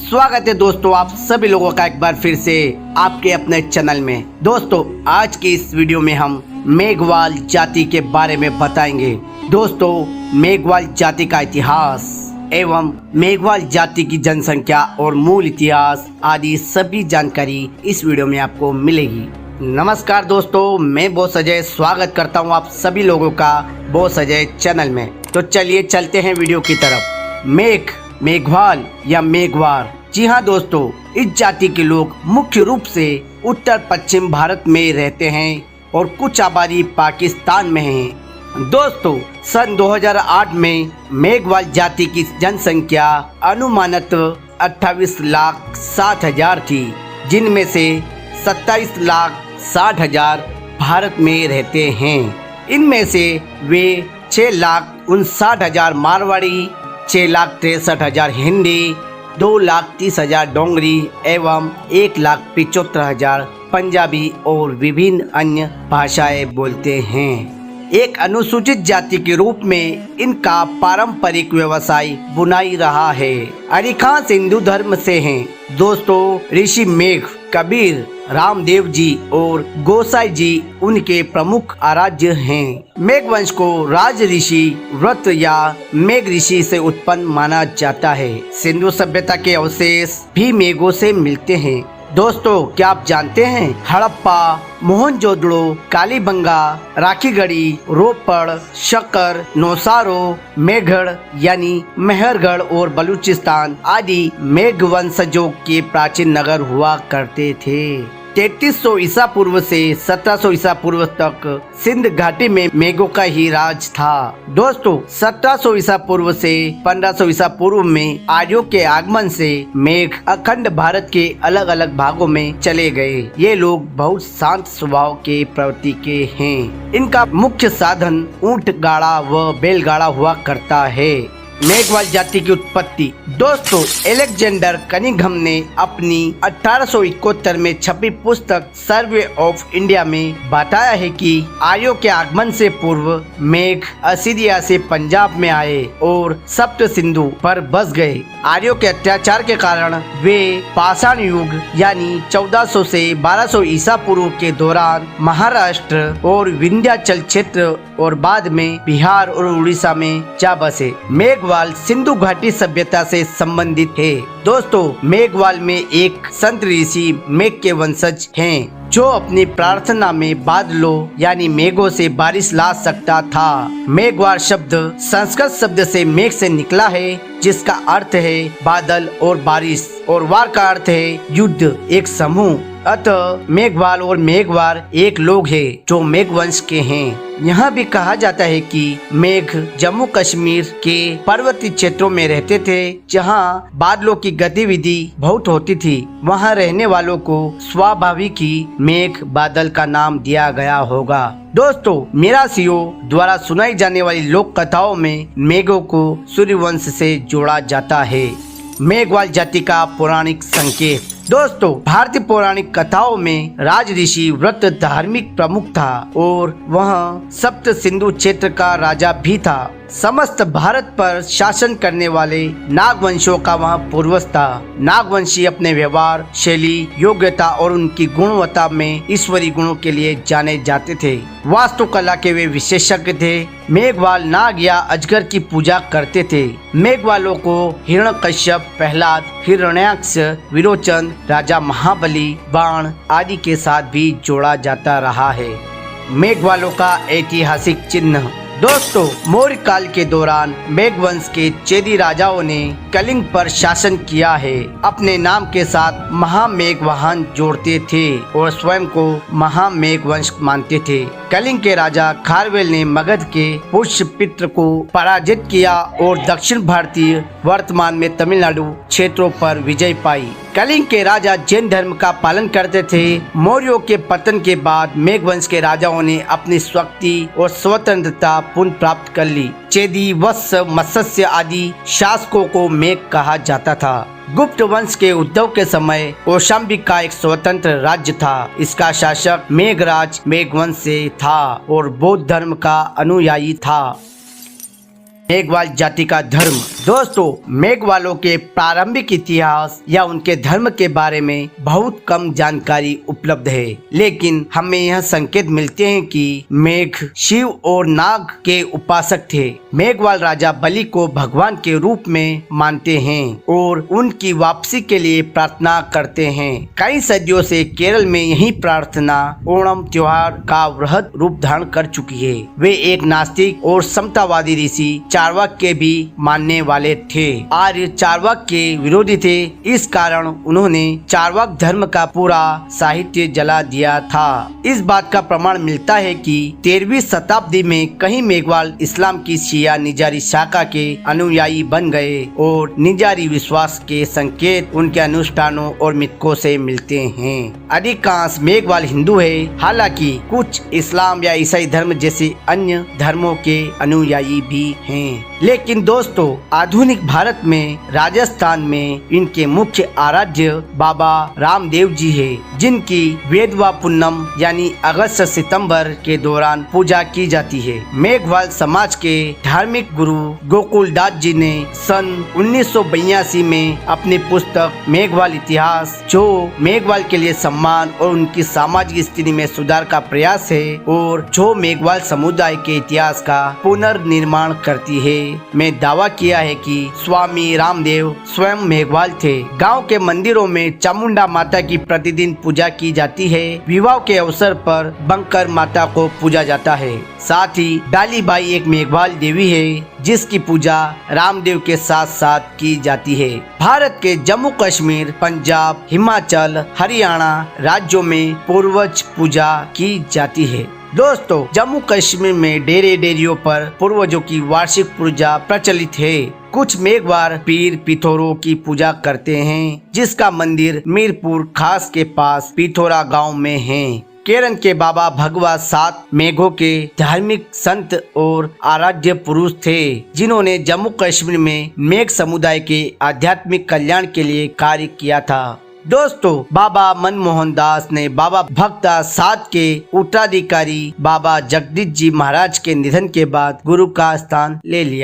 स्वागत है दोस्तों आप सभी लोगों का एक बार फिर से आपके अपने चैनल में। दोस्तों आज के इस वीडियो में हम मेघवाल जाति के बारे में बताएंगे। दोस्तों मेघवाल जाति का इतिहास एवं मेघवाल जाति की जनसंख्या और मूल इतिहास आदि सभी जानकारी इस वीडियो में आपको मिलेगी। नमस्कार दोस्तों, मैं बोस अजय स्वागत करता हूं आप सभी लोगों का बोस अजय चैनल में। तो चलिए चलते हैं वीडियो की तरफ। मेघवाल या मेघवार, जी हाँ दोस्तों, इस जाति के लोग मुख्य रूप से उत्तर पश्चिम भारत में रहते हैं और कुछ आबादी पाकिस्तान में है। दोस्तों सन 2008 में मेघवाल जाति की जनसंख्या अनुमानित 28,60,000 थी, जिनमें से 27,60,000 भारत में रहते हैं। इनमें से वे 6,59,000 मारवाड़ी, 6,63,000 हिंदी, 2,30,000 डोंगरी एवं 1,75,000 पंजाबी और विभिन्न अन्य भाषाएं बोलते हैं। एक अनुसूचित जाति के रूप में इनका पारंपरिक व्यवसाय बुनाई रहा है। अधिकांश हिंदू धर्म से हैं। दोस्तों ऋषि मेघ, कबीर, रामदेव जी और गोसाई जी उनके प्रमुख आराध्य हैं। मेघ वंश को राज ऋषि व्रत या मेघ ऋषि से उत्पन्न माना जाता है। सिंधु सभ्यता के अवशेष भी मेघों से मिलते हैं। दोस्तों क्या आप जानते हैं हड़प्पा, मोहनजोदड़ो, कालीबंगा, राखीगढ़ी, रोपड़, शक्कर, नौसारो, मेघड़ यानी मेहरगढ़ और बलूचिस्तान आदि मेघ वंशजों के प्राचीन नगर हुआ करते थे। 3300 ईसा पूर्व से 1700 ईसा पूर्व तक सिंध घाटी में मेघों का ही राज था। दोस्तों 1700 ईसा पूर्व से 1500 ईसा पूर्व में आर्यों के आगमन से मेघ अखंड भारत के अलग अलग भागों में चले गए। ये लोग बहुत शांत स्वभाव के प्रवृत्ति के हैं। इनका मुख्य साधन ऊंट गाड़ा व बैलगाड़ा हुआ करता है। मेघवाल जाति की उत्पत्ति। दोस्तों एलेक्जेंडर कनिंघम ने अपनी 1871 में छपी पुस्तक सर्वे ऑफ इंडिया में बताया है कि आर्यों के आगमन से पूर्व मेघ असीरिया से पंजाब में आए और सप्त सिंधु पर बस गए। आर्यों के अत्याचार के कारण वे पाषाण युग यानी 1400 से 1200 ईसा पूर्व के दौरान महाराष्ट्र और विंध्याचल क्षेत्र और बाद में बिहार और उड़ीसा में जा बसे। मेघवाल सिंधु घाटी सभ्यता से संबंधित है। दोस्तों मेघवाल में एक संत ऋषि मेघ के वंशज हैं, जो अपनी प्रार्थना में बादलों यानी मेघों से बारिश ला सकता था। मेघवार शब्द संस्कृत शब्द से मेघ से निकला है, जिसका अर्थ है बादल और बारिश, और वार का अर्थ है युद्ध, एक समूह। अतः मेघवाल और मेघवार एक लोग हैं जो मेघ वंश के हैं। यहाँ भी कहा जाता है कि मेघ जम्मू कश्मीर के पर्वतीय क्षेत्रों में रहते थे, जहाँ बादलों की गतिविधि बहुत होती थी। वहाँ रहने वालों को स्वाभाविक ही मेघ बादल का नाम दिया गया होगा। दोस्तों मिरासियों द्वारा सुनाई जाने वाली लोक कथाओं में मेघों को सूर्यवंश से जोड़ा जाता है। मेघवाल जाति का पौराणिक संकेत। दोस्तों भारतीय पौराणिक कथाओं में राज ऋषि व्रत धार्मिक प्रमुख था और वह सप्त सिंधु क्षेत्र का राजा भी था। समस्त भारत पर शासन करने वाले नागवंशियों का वह पूर्वज था। नागवंशी अपने व्यवहार, शैली, योग्यता और उनकी गुणवत्ता में ईश्वरीय गुणों के लिए जाने जाते थे। वास्तुकला के वे विशेषज्ञ थे। मेघवाल नाग या अजगर की पूजा करते थे। मेघवालों को हिरण्यकश्यप, प्रहलाद, हिरण्याक्ष, विरोचन, राजा महाबली, बाण आदि के साथ भी जोड़ा जाता रहा है। मेघवालों का ऐतिहासिक चिन्ह। दोस्तों मौर्य काल के दौरान मेघ वंश के चेदी राजाओं ने कलिंग पर शासन किया है। अपने नाम के साथ महामेघवाहन जोड़ते थे और स्वयं को महामेघ वंश मानते थे। कलिंग के राजा खारवेल ने मगध के पुष्यपित्र को पराजित किया और दक्षिण भारतीय वर्तमान में तमिलनाडु क्षेत्रों पर विजय पाई। कलिंग के राजा जैन धर्म का पालन करते थे। मौर्यों के पतन के बाद मेघ वंश के राजाओं ने अपनी शक्ति और स्वतंत्रता पुनः प्राप्त कर ली। चेदी, वत्स, मत्स्य आदि शासकों को मेघ कहा जाता था। गुप्त वंश के उद्भव के समय कौशाम्बी का एक स्वतंत्र राज्य था। इसका शासक मेघराज मेघवंश से था और बौद्ध धर्म का अनुयायी था। मेघवाल जाति का धर्म। दोस्तों, मेघवालों के प्रारंभिक इतिहास या उनके धर्म के बारे में बहुत कम जानकारी उपलब्ध है, लेकिन हमें यह संकेत मिलते हैं कि मेघ शिव और नाग के उपासक थे। मेघवाल राजा बलि को भगवान के रूप में मानते हैं और उनकी वापसी के लिए प्रार्थना करते हैं। कई सदियों से केरल में यही प्रार्थना ओणम त्योहार का वृहद रूप धारण कर चुकी है। वे एक नास्तिक और समतावादी ऋषि चार्वाक के भी मानने वाले थे। आर्य चार्वाक के विरोधी थे, इस कारण उन्होंने चार्वाक धर्म का पूरा साहित्य जला दिया था। इस बात का प्रमाण मिलता है कि 13वीं शताब्दी में कई मेघवाल इस्लाम की शिया निजारी शाखा के अनुयायी बन गए और निजारी विश्वास के संकेत उनके अनुष्ठानों और मिथकों से मिलते हैं। अधिकांश मेघवाल हिंदू है, हालांकि कुछ इस्लाम या ईसाई धर्म जैसे अन्य धर्मों के अनुयायी भी हैं। लेकिन दोस्तों, आधुनिक भारत में राजस्थान में इनके मुख्य आराध्य बाबा रामदेव जी है, जिनकी वेदवा पूनम यानी अगस्त से सितंबर के दौरान पूजा की जाती है। मेघवाल समाज के धार्मिक गुरु गोकुलदास जी ने सन 1982 में अपनी पुस्तक मेघवाल इतिहास, जो मेघवाल के लिए सम्मान और उनकी सामाजिक स्थिति में सुधार का प्रयास है और जो मेघवाल समुदाय के इतिहास का पुनर्निर्माण करती है, में दावा किया है कि स्वामी रामदेव स्वयं मेघवाल थे। गांव के मंदिरों में चामुंडा माता की प्रतिदिन पूजा की जाती है। विवाह के अवसर पर बंकर माता को पूजा जाता है। साथ ही डालीबाई एक मेघवाल देवी है, जिसकी पूजा रामदेव के साथ साथ की जाती है। भारत के जम्मू कश्मीर, पंजाब, हिमाचल, हरियाणा राज्यों में पूर्वज पूजा की जाती है। दोस्तों, जम्मू कश्मीर में डेरियों पर पूर्वजों की वार्षिक पूजा प्रचलित है। कुछ मेघवाल पीर पिथौरों की पूजा करते हैं, जिसका मंदिर मीरपुर खास के पास पिथौरा गांव में है। केरल के बाबा भगवा 7 मेघों के धार्मिक संत और आराध्य पुरुष थे, जिन्होंने जम्मू कश्मीर में मेघ समुदाय के आध्यात्मिक कल्याण के लिए कार्य किया था। दोस्तों, बाबा मनमोहन दास ने बाबा भक्ता 7 के उत्तराधिकारी बाबा जगदीश जी महाराज के निधन के बाद गुरु का स्थान ले लिया।